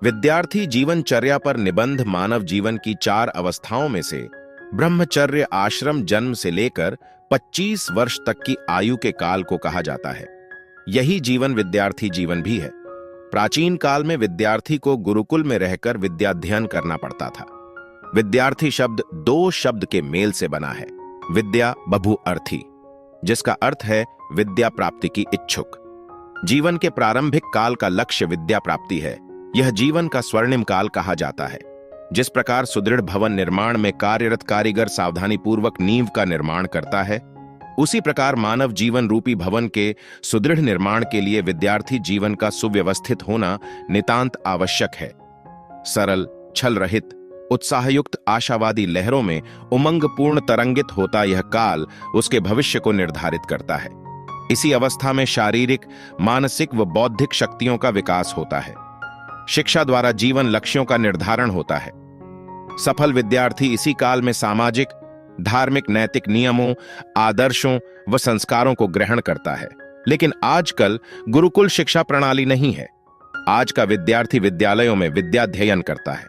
विद्यार्थी जीवनचर्या पर निबंध मानव जीवन की 4 अवस्थाओं में से ब्रह्मचर्य आश्रम जन्म से लेकर 25 वर्ष तक की आयु के काल को कहा जाता है। यही जीवन विद्यार्थी जीवन भी है। प्राचीन काल में विद्यार्थी को गुरुकुल में रहकर विद्याध्ययन करना पड़ता था। विद्यार्थी शब्द 2 शब्द के मेल से बना है, विद्या बहु अर्थी, जिसका अर्थ है विद्या प्राप्ति की इच्छुक। जीवन के प्रारंभिक काल का लक्ष्य विद्या प्राप्ति है। यह जीवन का स्वर्णिम काल कहा जाता है। जिस प्रकार सुदृढ़ भवन निर्माण में कार्यरत कारीगर सावधानी पूर्वक नींव का निर्माण करता है, उसी प्रकार मानव जीवन रूपी भवन के सुदृढ़ निर्माण के लिए विद्यार्थी जीवन का सुव्यवस्थित होना नितांत आवश्यक है। सरल, छल रहित, उत्साहयुक्त आशावादी लहरों में उमंगपूर्ण तरंगित होता यह काल उसके भविष्य को निर्धारित करता है। इसी अवस्था में शारीरिक, मानसिक व बौद्धिक शक्तियों का विकास होता है। शिक्षा द्वारा जीवन लक्ष्यों का निर्धारण होता है। सफल विद्यार्थी इसी काल में सामाजिक, धार्मिक, नैतिक नियमों, आदर्शों व संस्कारों को ग्रहण करता है। लेकिन आजकल गुरुकुल शिक्षा प्रणाली नहीं है। आज का विद्यार्थी विद्यालयों में विद्याध्ययन करता है।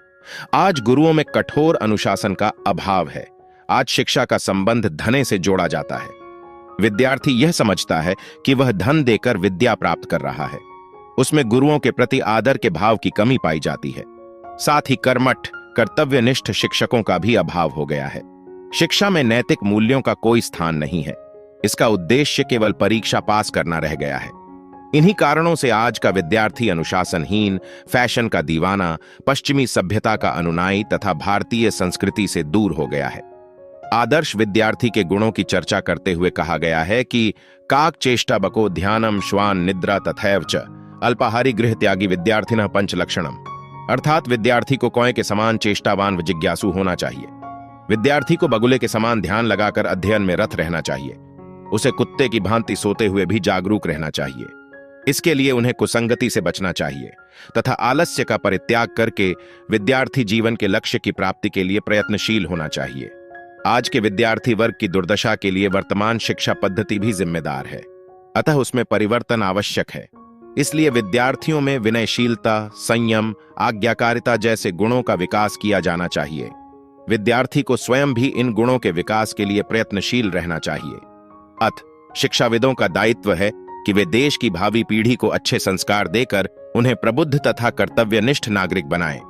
आज गुरुओं में कठोर अनुशासन का अभाव है। आज शिक्षा का संबंध धने से जोड़ा जाता है। विद्यार्थी यह समझता है कि वह धन देकर विद्या प्राप्त कर रहा है। उसमें गुरुओं के प्रति आदर के भाव की कमी पाई जाती है। साथ ही कर्मठ, कर्तव्यनिष्ठ शिक्षकों का भी अभाव हो गया है। शिक्षा में नैतिक मूल्यों का कोई स्थान नहीं है। इसका उद्देश्य केवल परीक्षा पास करना रह गया है। इन्हीं कारणों से आज का विद्यार्थी अनुशासनहीन, फैशन का दीवाना, पश्चिमी सभ्यता का अनुनायी तथा भारतीय संस्कृति से दूर हो गया है। आदर्श विद्यार्थी के गुणों की चर्चा करते हुए कहा गया है कि काक चेष्टा बको ध्यानम श्वान निद्रा तथैव च अल्पाहारी गृह त्यागी विद्यार्थिनः पंचलक्षणम, अर्थात विद्यार्थी को कौए के समान चेष्टावान व जिज्ञासु होना चाहिए। विद्यार्थी को बगुले के समान ध्यान लगाकर अध्ययन में रत रहना चाहिए। उसे कुत्ते की भांति सोते हुए भी जागरूक रहना चाहिए। इसके लिए उन्हें कुसंगति से बचना चाहिए तथा आलस्य का परित्याग करके विद्यार्थी जीवन के लक्ष्य की प्राप्ति के लिए प्रयत्नशील होना चाहिए। आज के विद्यार्थी वर्ग की दुर्दशा के लिए वर्तमान शिक्षा पद्धति भी जिम्मेदार है, अतः उसमें परिवर्तन आवश्यक है। इसलिए विद्यार्थियों में विनयशीलता, संयम, आज्ञाकारिता जैसे गुणों का विकास किया जाना चाहिए। विद्यार्थी को स्वयं भी इन गुणों के विकास के लिए प्रयत्नशील रहना चाहिए। अतः शिक्षाविदों का दायित्व है कि वे देश की भावी पीढ़ी को अच्छे संस्कार देकर उन्हें प्रबुद्ध तथा कर्तव्यनिष्ठ नागरिक बनाएं।